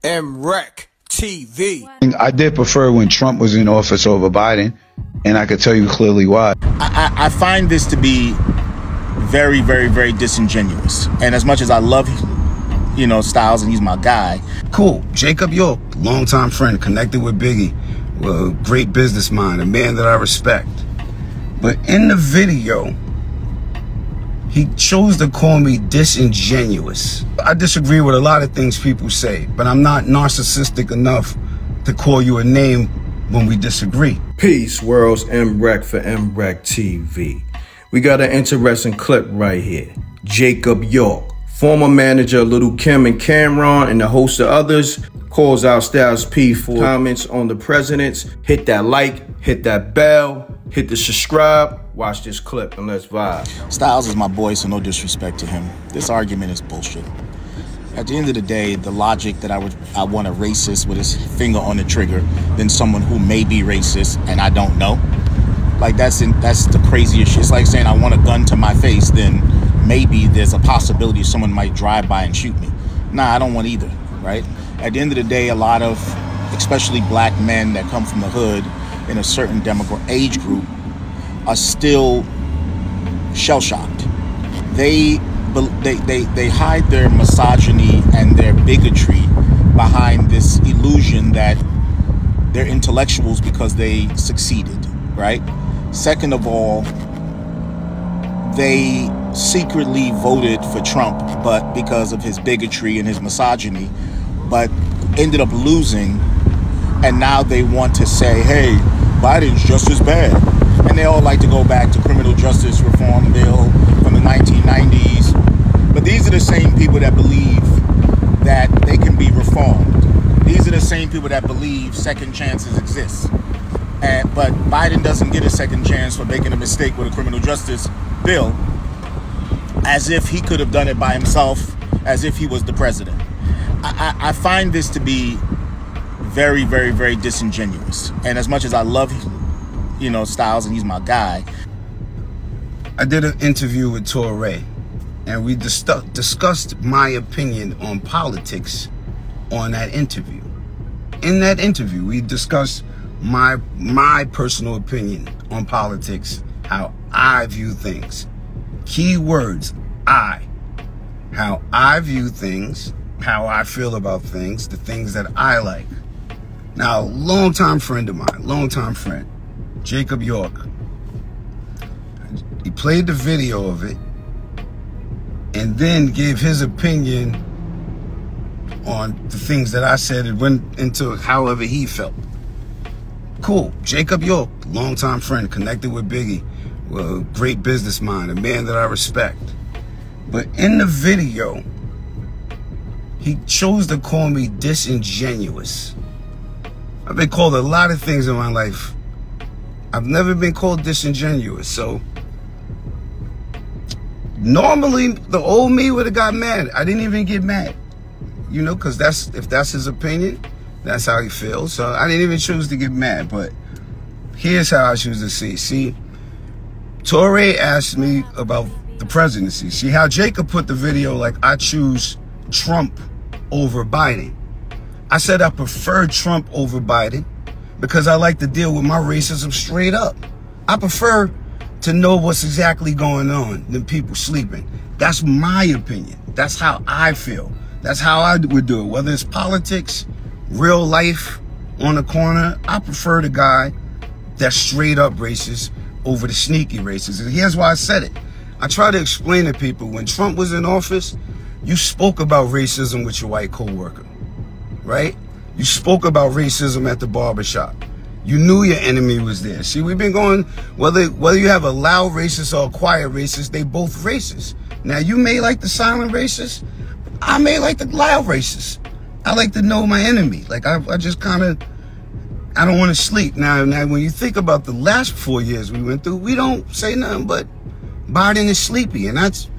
mrecktv. I did prefer when Trump was in office over Biden, and I could tell you clearly why. I find this to be very, very, very disingenuous. And as much as I love, Styles, and he's my guy. Cool. Jacob York, longtime friend, connected with Biggie, well, great business mind, a man that I respect. But in the video, he chose to call me disingenuous. I disagree with a lot of things people say, but I'm not narcissistic enough to call you a name when we disagree. Peace, worlds. mrek for mrecktv. We got an interesting clip right here. Jacob York, former manager of Little Kim and Cameron and a host of others, calls out Styles P for comments on the presidents. Hit that like, hit that bell, hit the subscribe. Watch this clip and let's vibe. Styles is my boy, so no disrespect to him. This argument is bullshit. At the end of the day, the logic that I want a racist with his finger on the trigger than someone who may be racist and I don't know. Like that's the craziest shit. It's like saying I want a gun to my face, then maybe there's a possibility someone might drive by and shoot me. Nah, I don't want either, right? At the end of the day, a lot of, especially black men that come from the hood in a certain age group are still shell-shocked. They hide their misogyny and their bigotry behind this illusion that they're intellectuals because they succeeded, right? Second of all, they secretly voted for Trump, but because of his bigotry and his misogyny, but ended up losing, and now they want to say, hey, Biden's just as bad. And they all like to go back to criminal justice reform bill from the 1990s. But these are the same people that believe that they can be reformed. These are the same people that believe second chances exist. But Biden doesn't get a second chance for making a mistake with a criminal justice bill, as if he could have done it by himself, as if he was the president. I find this to be very, very, very disingenuous. And as much as I love, Styles, and he's my guy. I did an interview with Torre, and we discussed my opinion on politics on that interview. In that interview, we discussed my personal opinion on politics, how I view things. Key words, I. How I view things, how I feel about things, the things that I like. Now, longtime friend of mine, longtime friend, Jacob York, he played the video of it and then gave his opinion on the things that I said. It went into however he felt. Cool. Jacob York, longtime friend, connected with Biggie, well, great business mind, a man that I respect. But in the video, he chose to call me disingenuous. I've been called a lot of things in my life. I've never been called disingenuous. So normally the old me would have got mad. I didn't even get mad, because if that's his opinion, that's how he feels. So I didn't even choose to get mad. But here's how I choose to see. See, Torre asked me about the presidency. See how Jacob put the video like I choose Trump over Biden. I said I prefer Trump over Biden because I like to deal with my racism straight up. I prefer to know what's exactly going on than people sleeping. That's my opinion. That's how I feel. That's how I would do it. Whether it's politics, real life, on the corner, I prefer the guy that's straight up racist over the sneaky racist. And here's why I said it. I try to explain to people, when Trump was in office, you spoke about racism with your white coworker, right? You spoke about racism at the barbershop. You knew your enemy was there. See, we've been going, whether you have a loud racist or a quiet racist, they both racist. Now, you may like the silent racist. I may like the loud racist. I like to know my enemy. Like, I just kind of, I don't want to sleep. Now, when you think about the last 4 years we went through, we don't say nothing but Biden is sleepy, and that's,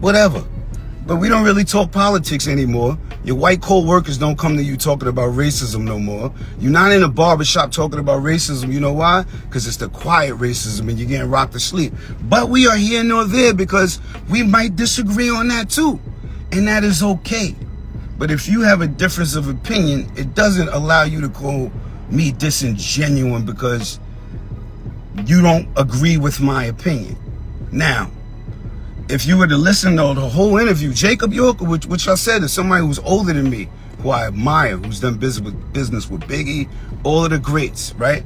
whatever. But we don't really talk politics anymore. Your white co-workers don't come to you talking about racism no more. You're not in a barbershop talking about racism. You know why? Because it's the quiet racism and you're getting rocked to sleep. But we are here nor there because we might disagree on that too. And that is okay. But if you have a difference of opinion, it doesn't allow you to call me disingenuous because you don't agree with my opinion. Now, if you were to listen to the whole interview, Jacob York, which I said is somebody who's older than me, who I admire, who's done business with Biggie, all of the greats, right?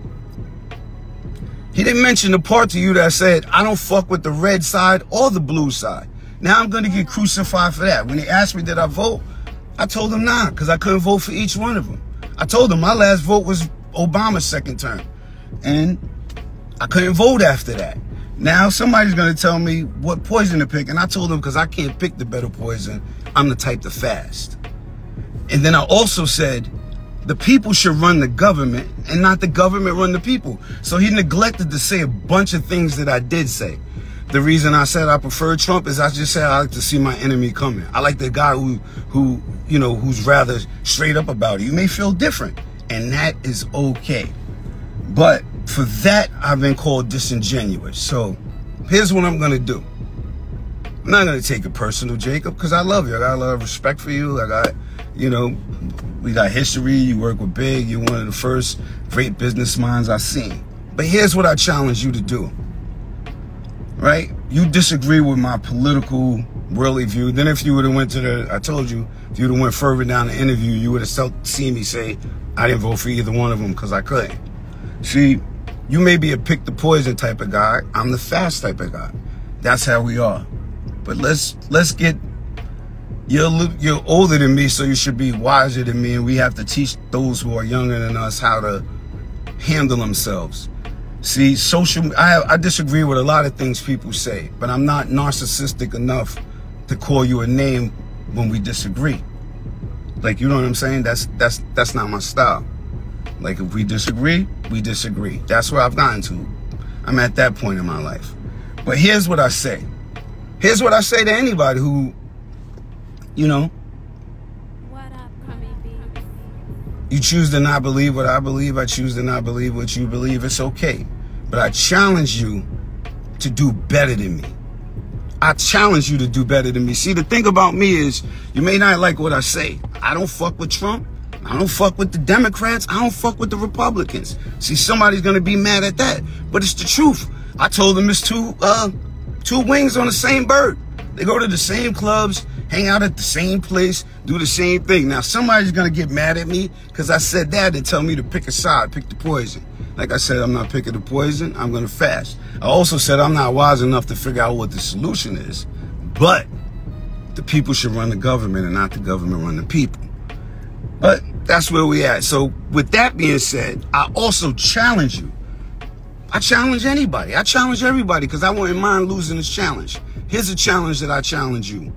He didn't mention the part to you that said, I don't fuck with the red side or the blue side. Now I'm going to get crucified for that. When he asked me did I vote, I told him nah, because I couldn't vote for each one of them. I told him my last vote was Obama's second term. And I couldn't vote after that. Now somebody's going to tell me what poison to pick. And I told them because I can't pick the better poison, I'm the type to fast. And then I also said, the people should run the government and not the government run the people. So he neglected to say a bunch of things that I did say. The reason I said I prefer Trump is I just said I like to see my enemy coming. I like the guy who you know, who's rather straight up about it. You may feel different, and that is okay. But for that, I've been called disingenuous. So here's what I'm going to do. I'm not going to take it personal, Jacob, because I love you. I got a lot of respect for you. I got, you know, we got history. You work with Big. You're one of the first great business minds I've seen. But here's what I challenge you to do. Right? You disagree with my political worldly view. Then if you would have went to the, I told you, if you would have went further down the interview, you would have seen me say, I didn't vote for either one of them because I couldn't. See, you may be a pick the poison type of guy. I'm the fast type of guy. That's how we are. But let's get, you're older than me, so you should be wiser than me. And we have to teach those who are younger than us how to handle themselves. See, I disagree with a lot of things people say, but I'm not narcissistic enough to call you a name when we disagree. Like, you know what I'm saying? That's not my style. Like, if we disagree, we disagree. That's where I've gotten to. I'm at that point in my life. But here's what I say. Here's what I say to anybody who, you know, you choose to not believe what I believe. I choose to not believe what you believe. It's okay. But I challenge you to do better than me. I challenge you to do better than me. See, the thing about me is you may not like what I say. I don't fuck with Trump. I don't fuck with the Democrats. I don't fuck with the Republicans. See, somebody's going to be mad at that. But it's the truth. I told them it's two wings on the same bird. They go to the same clubs, hang out at the same place, do the same thing. Now, somebody's going to get mad at me because I said that and tell me to pick a side, pick the poison. Like I said, I'm not picking the poison. I'm going to fast. I also said I'm not wise enough to figure out what the solution is. But the people should run the government and not the government run the people. But that's where we at. So with that being said, I also challenge you. I challenge anybody. I challenge everybody because I wouldn't mind losing this challenge. Here's a challenge that I challenge you.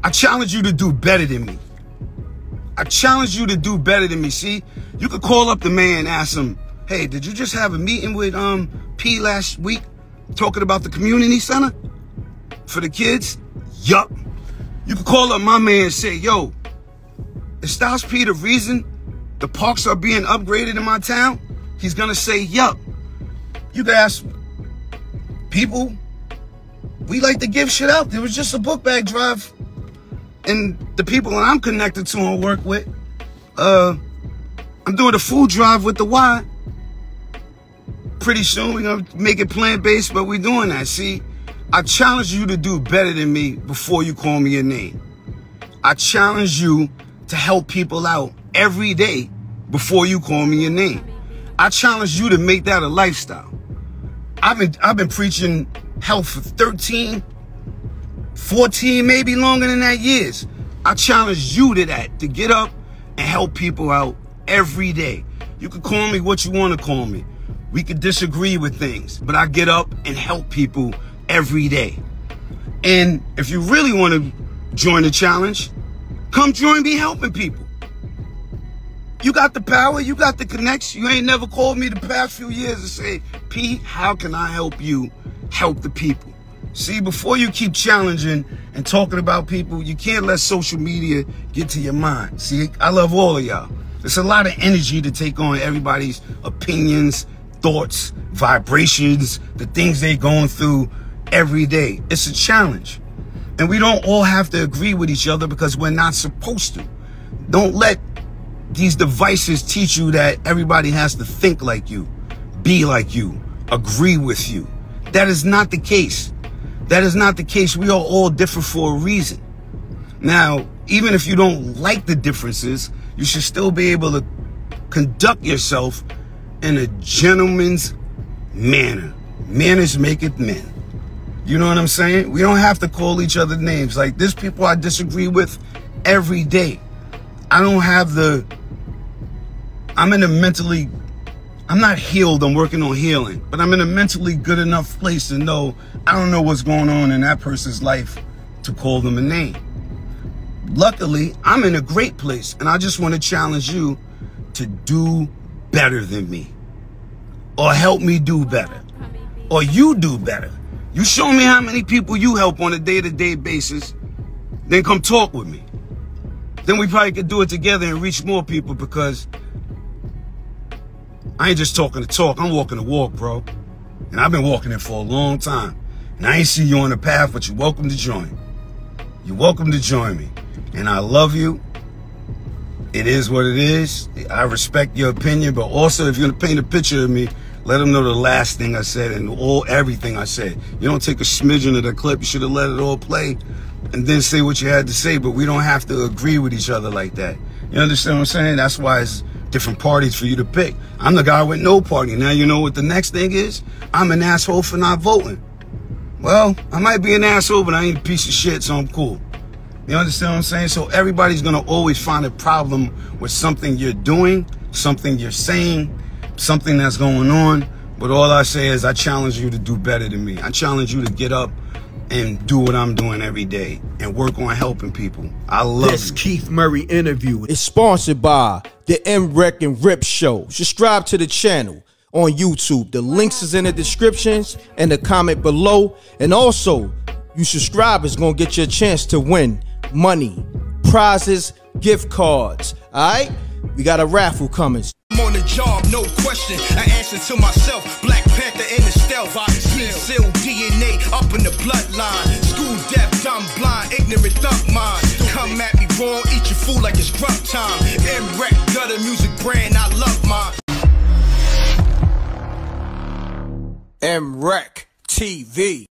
I challenge you to do better than me. I challenge you to do better than me. See, you could call up the man and ask him, hey, did you just have a meeting with P last week talking about the community center for the kids? Yup. You could call up my man and say, yo, is Styles P the reason the parks are being upgraded in my town? He's going to say, yup. You could ask people, we like to give shit out. There was just a book bag drive. And the people that I'm connected to and work with, I'm doing a food drive with the Y. Pretty soon we're going to make it plant-based, but we're doing that. See, I challenge you to do better than me before you call me a name. I challenge you to help people out every day before you call me a name. I challenge you to make that a lifestyle. I've been preaching health for 13, 14, maybe longer than that years. I challenge you to that, to get up and help people out every day. You can call me what you want to call me. We could disagree with things, but I get up and help people every day. And if you really want to join the challenge, come join me helping people. You got the power, you got the connection. You ain't never called me the past few years and say, P, how can I help you help the people? See, before you keep challenging and talking about people, you can't let social media get to your mind. See, I love all of y'all. It's a lot of energy to take on everybody's opinions, thoughts, vibrations, the things they're going through every day. It's a challenge. And we don't all have to agree with each other because we're not supposed to. Don't let these devices teach you that everybody has to think like you, be like you, agree with you. That is not the case. That is not the case. We are all different for a reason. Now, even if you don't like the differences, you should still be able to conduct yourself in a gentleman's manner. Manners maketh men. You know what I'm saying? We don't have to call each other names. Like, there's people I disagree with every day. I'm not healed, I'm working on healing, but I'm in a mentally good enough place to know I don't know what's going on in that person's life to call them a name. Luckily, I'm in a great place, and I just want to challenge you to do better than me, or help me do better, or you do better. You show me how many people you help on a day-to-day basis, then come talk with me. Then we probably could do it together and reach more people, because I ain't just talking the talk, I'm walking the walk, bro. And I've been walking it for a long time. And I ain't see you on the path, but you're welcome to join. You're welcome to join me. And I love you. It is what it is. I respect your opinion, but also if you're gonna paint a picture of me, let them know the last thing I said and everything I said. You don't take a smidgen of the clip, you should have let it all play and then say what you had to say, but we don't have to agree with each other like that. You understand what I'm saying? That's why it's different parties for you to pick. I'm the guy with no party. Now you know what the next thing is? I'm an asshole for not voting. Well, I might be an asshole, but I ain't a piece of shit, so I'm cool. You understand what I'm saying? So everybody's gonna always find a problem with something you're doing, something you're saying, something that's going on. But all I say is I challenge you to do better than me. I challenge you to get up and do what I'm doing every day and work on helping people. I love This you. Keith Murray interview is sponsored by the MREC and Rip Show. Subscribe to the channel on YouTube. The links is in the descriptions and the comment below. And also, you subscribers gonna get your chance to win money, prizes, gift cards. Alright? We got a raffle coming. I'm on the job, no question. I answer to myself. Black Panther in the stealth. Seal DNA up in the bloodline. School deaf, dumb, blind, ignorant thug mind. Come at me wrong, eat your food like it's grub time. MREC, gutter music brand, I love mine. MREC TV.